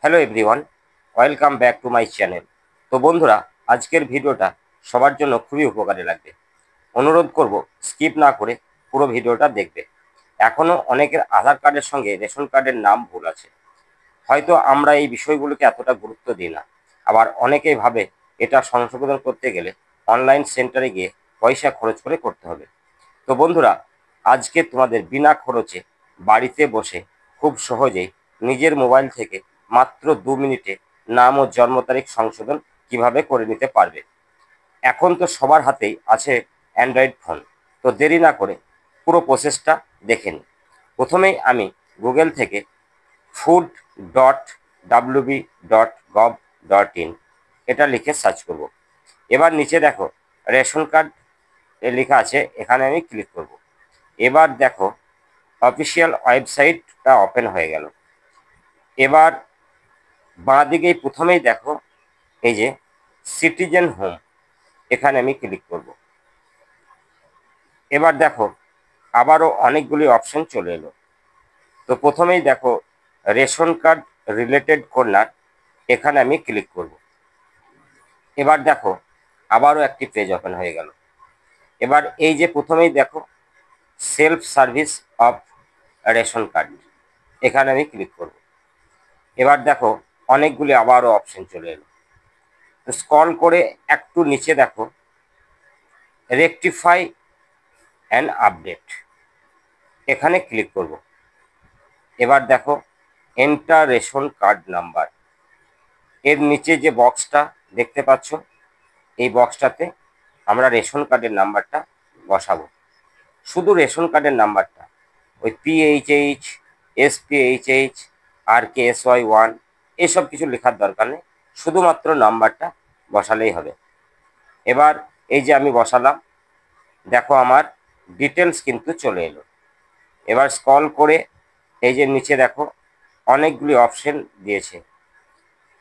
Hello everyone, welcome back to my channel. তো বন্ধুরা, আজকের ভিডিওটা সবার জন্য খুবই উপকারে লাগবে। অনুরোধ করব স্কিপ না করে পুরো ভিডিওটা দেখবে। এখনও অনেকের আধার কার্ডের সঙ্গে রেশন কার্ডের নাম ভুল আছে। হয়তো আমরা এই বিষয়গুলোকে এতটা গুরুত্ব দিই না। আবার অনেকেই ভাবে এটা সংশোধন করতে গেলে অনলাইন সেন্টারে গিয়ে পয়সা খরচ করে করতে হবে। তো বন্ধুরা, আজকে তোমাদের বিনা খরচে বাড়িতে বসে খুব সহজেই নিজের মোবাইল থেকে মাত্র 2 মিনিটে নাম ও জন্ম তারিখ সংশোধন কিভাবে করে নিতে পারবে। এখন তো সবার হাতেই আছে অ্যান্ড্রয়েড ফোন। তো দেরি না করে পুরো প্রসেসটা দেখে নিই। প্রথমেই আমি গুগল থেকে food.wb.gov.in এটা লিখে সার্চ করব। এবার নিচে দেখো রেশন কার্ড লেখা আছে, এখানে আমি ক্লিক করব। এবার দেখো অফিসিয়াল ওয়েবসাইটটা ওপেন হয়ে গেল। এবার বাঁ দিকেই প্রথমেই দেখো এই যে সিটিজেন হোম, এখানে আমি ক্লিক করব। এবার দেখো আবারও অনেকগুলি অপশন চলে এলো। তো প্রথমেই দেখো রেশন কার্ড রিলেটেড কর্নার, এখানে আমি ক্লিক করব। এবার দেখো আবারও একটি পেজ ওপেন হয়ে গেল। এবার এই যে প্রথমেই দেখো self service of ration card, এখানে আমি ক্লিক করব। এবার দেখো অনেকগুলি আবারও অপশন চলে এলো। স্ক্রল করে একটু নিচে দেখো রেকটিফাই অ্যান্ড আপডেট, এখানে ক্লিক করব। এবার দেখো এন্টার রেশন কার্ড নাম্বার, এর নিচে যে বক্সটা দেখতে পাচ্ছ, এই বক্সটাতে আমরা রেশন কার্ডের নাম্বারটা বসাবো। শুধু রেশন কার্ডের নাম্বারটা, ওই PHH, SPHH, RKSY1 এসব কিছু লেখার দরকার নেই, শুধুমাত্র নাম্বারটা বসালেই হবে। এবার এই যে আমি বসালাম, দেখো আমার ডিটেলস কিন্তু চলে এলো। এবার স্ক্রল করে এই যে নিচে দেখো অনেকগুলি অপশন দিয়েছে,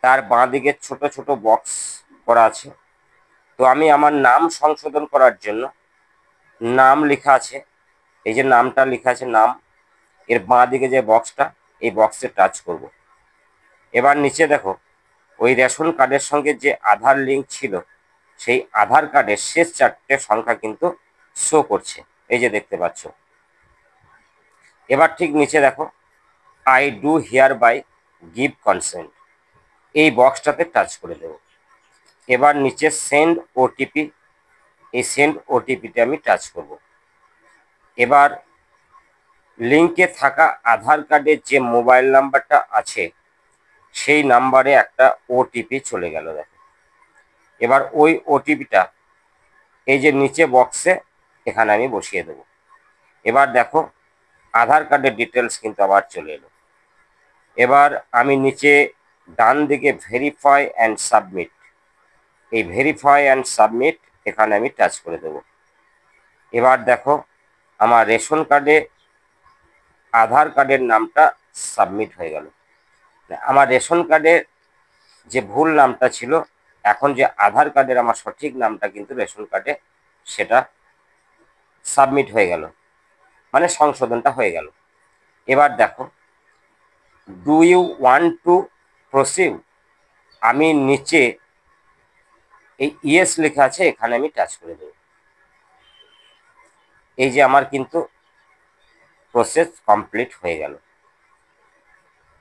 তার বাঁ দিকে ছোট ছোট বক্স করা আছে। তো আমি আমার নাম সংশোধন করার জন্য নাম লেখা আছে, এই যে নামটা লেখা আছে নাম, এর বাঁ দিকে যে বক্সটা, এই বক্সে টাচ করব। এবার নিচে দেখো ওই রেশন কার্ডের সঙ্গে যে আধার লিঙ্ক ছিল, সেই আধার কার্ডের শেষ 4টে সংখ্যা কিন্তু শো করছে, এই যে দেখতে পাচ্ছ। এবার ঠিক নিচে দেখো I do hereby give consent, এই বক্সটাতে টাচ করে দেব। এবার নিচে সেন্ড ওটিপি, এই সেন্ড ওটিপিতে আমি টাচ করব। এবার লিঙ্কে থাকা আধার কার্ডের যে মোবাইল নাম্বারটা আছে, সেই নাম্বারে একটা ওটিপি চলে গেল দেখো। এবার ওই ওটিপিটা এই যে নিচে বক্সে এখানে আমি বসিয়ে দেব। এবার দেখো আধার কার্ডের ডিটেলস কিন্তু আবার চলে এলো। এবার আমি নিচে ডান দিকে ভেরিফাই অ্যান্ড সাবমিট, এই ভেরিফাই অ্যান্ড সাবমিট এখানে আমি টাচ করে দেব। এবার দেখো আমার রেশন কার্ডে আধার কার্ডের নামটা সাবমিট হয়ে গেল। আমার রেশন কার্ডের যে ভুল নামটা ছিল, এখন যে আধার কার্ডের আমার সঠিক নামটা কিন্তু রেশন কার্ডে সেটা সাবমিট হয়ে গেল, মানে সংশোধনটা হয়ে গেল। এবার দেখো do you want to proceed, আমি নিচে এই ইয়েস লেখা আছে, এখানে আমি টাচ করে দেব। এই যে আমার কিন্তু প্রসেস কমপ্লিট হয়ে গেল।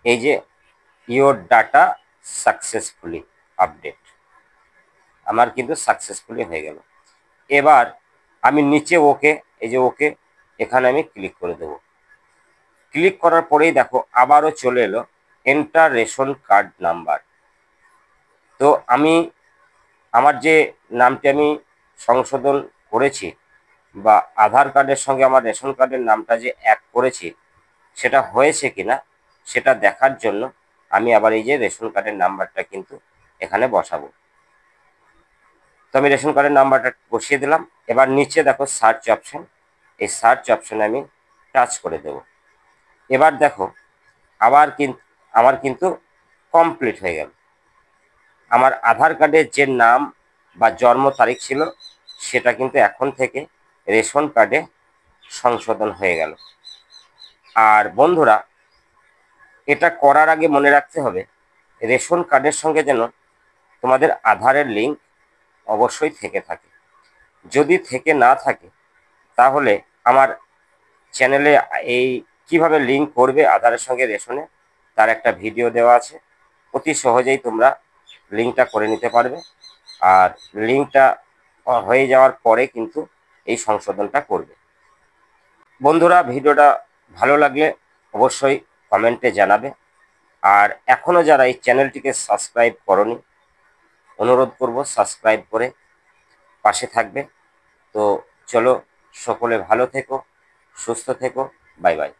এই যে ইওর ডাটা সাকসেসফুলি আপডেট, আমার কিন্তু সাকসেসফুলি হয়ে গেল। এবার আমি নিচে ওকে, এই যে ওকে, এখানে আমি ক্লিক করে দেব। ক্লিক করার পরেই দেখো আবারও চলে এলো এন্টার রেশন কার্ড নাম্বার। তো আমি আমার যে নামটি আমি সংশোধন করেছি, বা আধার কার্ডের সঙ্গে আমার রেশন কার্ডের নামটা যে এক করেছি, সেটা হয়েছে কিনা সেটা দেখার জন্য আমি আবার এই যে রেশন কার্ডের নাম্বারটা কিন্তু এখানে বসাবো। তো আমি রেশন কার্ডের নাম্বারটা বসিয়ে দিলাম। এবার নিচে দেখো সার্চ অপশন, এই সার্চ অপশনে আমি টাচ করে দেব। এবার দেখো আবার কিন্তু আমার কিন্তু কমপ্লিট হয়ে গেল। আমার আধার কার্ডের যে নাম বা জন্ম তারিখ ছিল, সেটা কিন্তু এখন থেকে রেশন কার্ডে সংশোধন হয়ে গেল। আর বন্ধুরা, এটা করার আগে মনে রাখতে হবে রেশন কার্ডের সঙ্গে যেন তোমাদের আধারের লিঙ্ক অবশ্যই থেকে থাকে। যদি থেকে না থাকে তাহলে আমার চ্যানেলে এই কিভাবে লিঙ্ক করবে আধারের সঙ্গে রেশনে তার একটা ভিডিও দেওয়া আছে। অতি সহজেই তোমরা লিঙ্কটা করে নিতে পারবে। আর লিঙ্কটা হয়ে যাওয়ার পরে কিন্তু এই সংশোধনটা করবে। বন্ধুরা, ভিডিওটা ভালো লাগলে অবশ্যই কমেন্টে জানাবে। আর এখনো যারা এই চ্যানেলটিকে সাবস্ক্রাইব করনি, অনুরোধ করব সাবস্ক্রাইব করে পাশে থাকবে। তো চলো, সকলে ভালো থেকো, সুস্থ থেকো, বাই বাই।